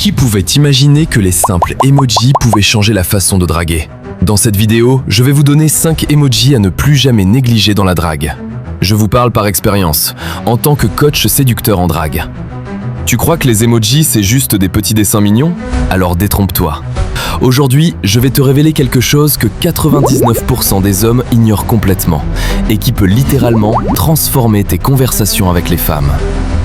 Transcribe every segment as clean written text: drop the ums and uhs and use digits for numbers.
Qui pouvait imaginer que les simples emojis pouvaient changer la façon de draguer? Dans cette vidéo, je vais vous donner 5 emojis à ne plus jamais négliger dans la drague. Je vous parle par expérience, en tant que coach séducteur en drague. Tu crois que les emojis c'est juste des petits dessins mignons? Alors détrompe-toi. Aujourd'hui, je vais te révéler quelque chose que 99% des hommes ignorent complètement et qui peut littéralement transformer tes conversations avec les femmes.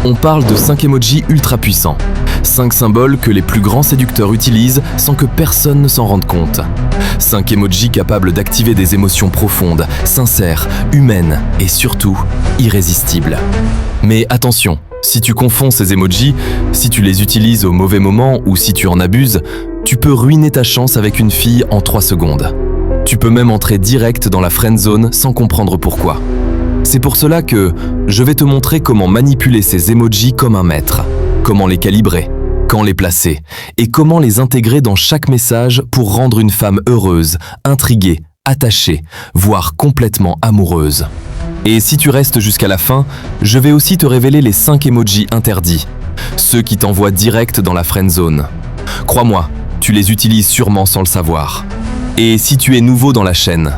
On parle de 5 emojis ultra puissants. 5 symboles que les plus grands séducteurs utilisent sans que personne ne s'en rende compte. 5 emojis capables d'activer des émotions profondes, sincères, humaines et surtout irrésistibles. Mais attention, si tu confonds ces emojis, si tu les utilises au mauvais moment ou si tu en abuses, tu peux ruiner ta chance avec une fille en 3 secondes. Tu peux même entrer direct dans la friend zone sans comprendre pourquoi. C'est pour cela que je vais te montrer comment manipuler ces emojis comme un maître, comment les calibrer, quand les placer et comment les intégrer dans chaque message pour rendre une femme heureuse, intriguée, attachée, voire complètement amoureuse. Et si tu restes jusqu'à la fin, je vais aussi te révéler les 5 emojis interdits, ceux qui t'envoient direct dans la friend zone. Crois-moi, tu les utilises sûrement sans le savoir. Et si tu es nouveau dans la chaîne,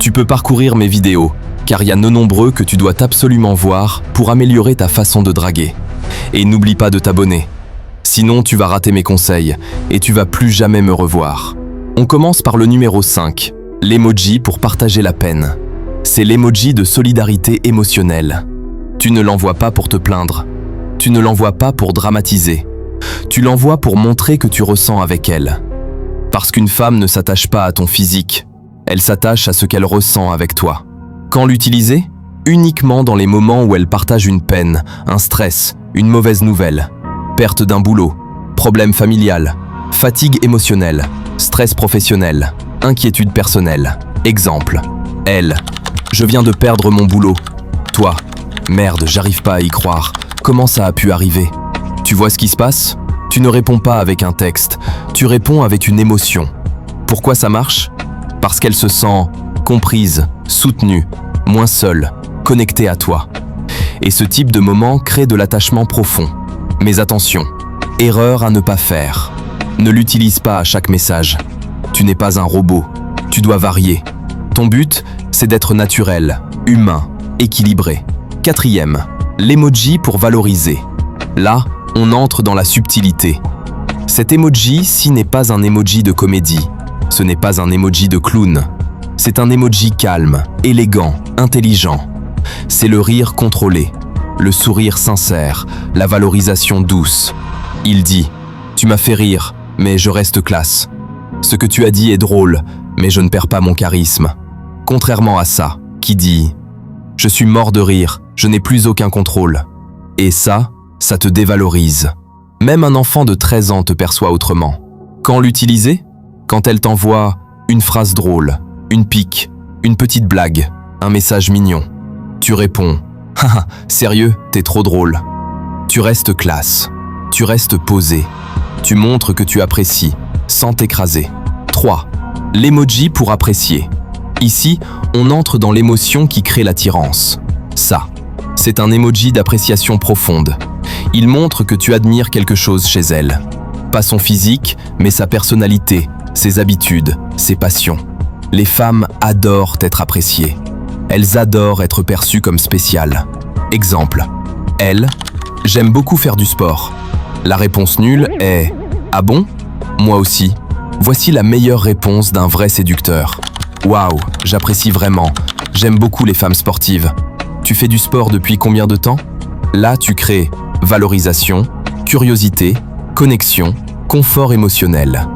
tu peux parcourir mes vidéos, car il y en a de nombreux que tu dois absolument voir pour améliorer ta façon de draguer. Et n'oublie pas de t'abonner, sinon tu vas rater mes conseils et tu vas plus jamais me revoir. On commence par le numéro 5, l'emoji pour partager la peine. C'est l'emoji de solidarité émotionnelle. Tu ne l'envoies pas pour te plaindre, tu ne l'envoies pas pour dramatiser, tu l'envoies pour montrer que tu ressens avec elle. Parce qu'une femme ne s'attache pas à ton physique, elle s'attache à ce qu'elle ressent avec toi. Quand l'utiliser? Uniquement dans les moments où elle partage une peine, un stress, une mauvaise nouvelle, perte d'un boulot, problème familial, fatigue émotionnelle, stress professionnel, inquiétude personnelle. Exemple, elle, je viens de perdre mon boulot. Toi, merde, j'arrive pas à y croire. Comment ça a pu arriver? Tu vois ce qui se passe? Tu ne réponds pas avec un texte, tu réponds avec une émotion. Pourquoi ça marche? Parce qu'elle se sent comprise, soutenue, moins seule, connectée à toi. Et ce type de moment crée de l'attachement profond. Mais attention, erreur à ne pas faire. Ne l'utilise pas à chaque message. Tu n'es pas un robot, tu dois varier. Ton but, c'est d'être naturel, humain, équilibré. 4e, l'emoji pour valoriser. Là, on entre dans la subtilité. Cet emoji-ci n'est pas un emoji de comédie. Ce n'est pas un emoji de clown. C'est un emoji calme, élégant, intelligent. C'est le rire contrôlé, le sourire sincère, la valorisation douce. Il dit « Tu m'as fait rire, mais je reste classe. Ce que tu as dit est drôle, mais je ne perds pas mon charisme. » Contrairement à ça, qui dit « Je suis mort de rire, je n'ai plus aucun contrôle. » Et ça te dévalorise. Même un enfant de 13 ans te perçoit autrement. Quand l'utiliser? Quand elle t'envoie une phrase drôle, une pique, une petite blague, un message mignon. Tu réponds « Haha, sérieux, t'es trop drôle. » Tu restes classe, tu restes posé, tu montres que tu apprécies, sans t'écraser. 3. L'emoji pour apprécier. Ici, on entre dans l'émotion qui crée l'attirance. Ça, c'est un emoji d'appréciation profonde. Il montre que tu admires quelque chose chez elle. Pas son physique, mais sa personnalité, ses habitudes, ses passions. Les femmes adorent être appréciées. Elles adorent être perçues comme spéciales. Exemple, elle, j'aime beaucoup faire du sport. La réponse nulle est « Ah bon? Moi aussi. » Voici la meilleure réponse d'un vrai séducteur. « Waouh, j'apprécie vraiment. J'aime beaucoup les femmes sportives. Tu fais du sport depuis combien de temps? » Là, tu crées valorisation, curiosité, connexion, confort émotionnel.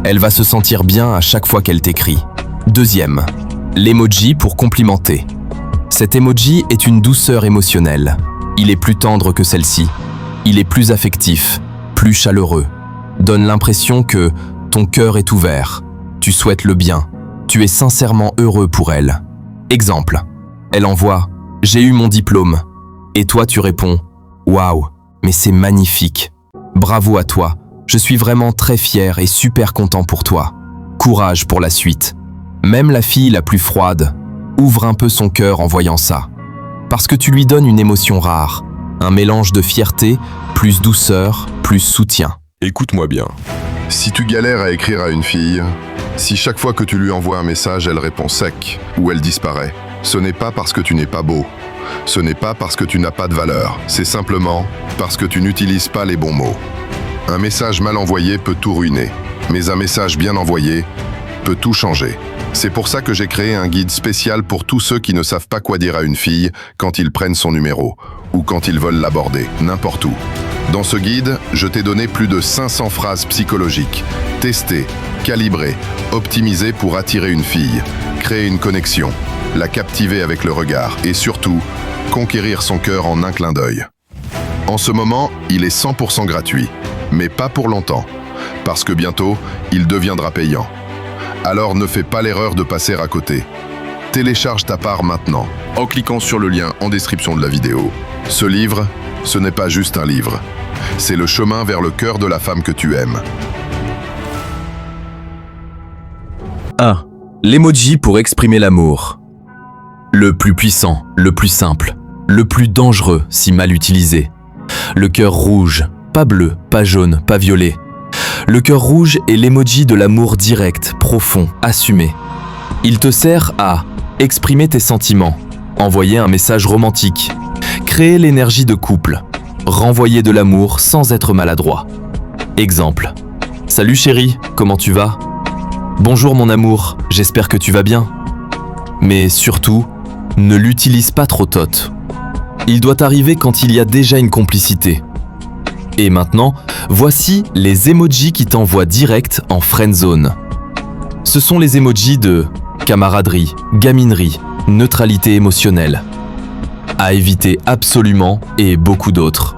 Elle va se sentir bien à chaque fois qu'elle t'écrit. 2e, l'emoji pour complimenter. Cet emoji est une douceur émotionnelle. Il est plus tendre que celle-ci. Il est plus affectif, plus chaleureux. Donne l'impression que ton cœur est ouvert. Tu souhaites le bien. Tu es sincèrement heureux pour elle. Exemple, elle envoie « J'ai eu mon diplôme ». Et toi tu réponds « Waouh, mais c'est magnifique. Bravo à toi. Je suis vraiment très fier et super content pour toi. Courage pour la suite. » Même la fille la plus froide ouvre un peu son cœur en voyant ça. Parce que tu lui donnes une émotion rare, un mélange de fierté, plus douceur, plus soutien. Écoute-moi bien. Si tu galères à écrire à une fille, si chaque fois que tu lui envoies un message, elle répond sec ou elle disparaît, ce n'est pas parce que tu n'es pas beau. Ce n'est pas parce que tu n'as pas de valeur. C'est simplement parce que tu n'utilises pas les bons mots. Un message mal envoyé peut tout ruiner, mais un message bien envoyé peut tout changer. C'est pour ça que j'ai créé un guide spécial pour tous ceux qui ne savent pas quoi dire à une fille quand ils prennent son numéro ou quand ils veulent l'aborder, n'importe où. Dans ce guide, je t'ai donné plus de 500 phrases psychologiques, testées, calibrées, optimisées pour attirer une fille, créer une connexion, la captiver avec le regard et surtout, conquérir son cœur en un clin d'œil. En ce moment, il est 100% gratuit, mais pas pour longtemps, parce que bientôt, il deviendra payant. Alors ne fais pas l'erreur de passer à côté. Télécharge ta part maintenant, en cliquant sur le lien en description de la vidéo. Ce livre, ce n'est pas juste un livre. C'est le chemin vers le cœur de la femme que tu aimes. 1. L'emoji pour exprimer l'amour. Le plus puissant, le plus simple, le plus dangereux si mal utilisé. Le cœur rouge, pas bleu, pas jaune, pas violet. Le cœur rouge est l'emoji de l'amour direct, profond, assumé. Il te sert à exprimer tes sentiments, envoyer un message romantique, créer l'énergie de couple, renvoyer de l'amour sans être maladroit. Exemple. Salut chérie, comment tu vas? Bonjour mon amour, j'espère que tu vas bien. Mais surtout, ne l'utilise pas trop tôt. Il doit arriver quand il y a déjà une complicité. Et maintenant, voici les emojis qui t'envoient direct en friendzone. Ce sont les emojis de camaraderie, gaminerie, neutralité émotionnelle. À éviter absolument et beaucoup d'autres.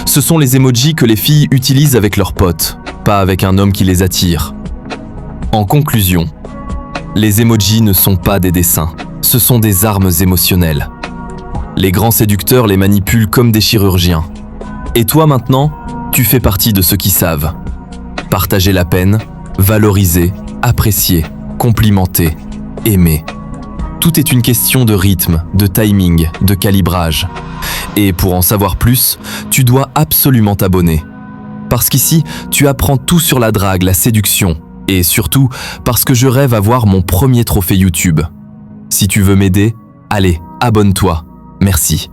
Ce sont les emojis que les filles utilisent avec leurs potes, pas avec un homme qui les attire. En conclusion, les emojis ne sont pas des dessins, ce sont des armes émotionnelles. Les grands séducteurs les manipulent comme des chirurgiens. Et toi maintenant, tu fais partie de ceux qui savent. Partager la peine, valoriser, apprécier, complimenter, aimer. Tout est une question de rythme, de timing, de calibrage. Et pour en savoir plus, tu dois absolument t'abonner. Parce qu'ici, tu apprends tout sur la drague, la séduction. Et surtout, parce que je rêve à voir mon premier trophée YouTube. Si tu veux m'aider, allez, abonne-toi. Merci.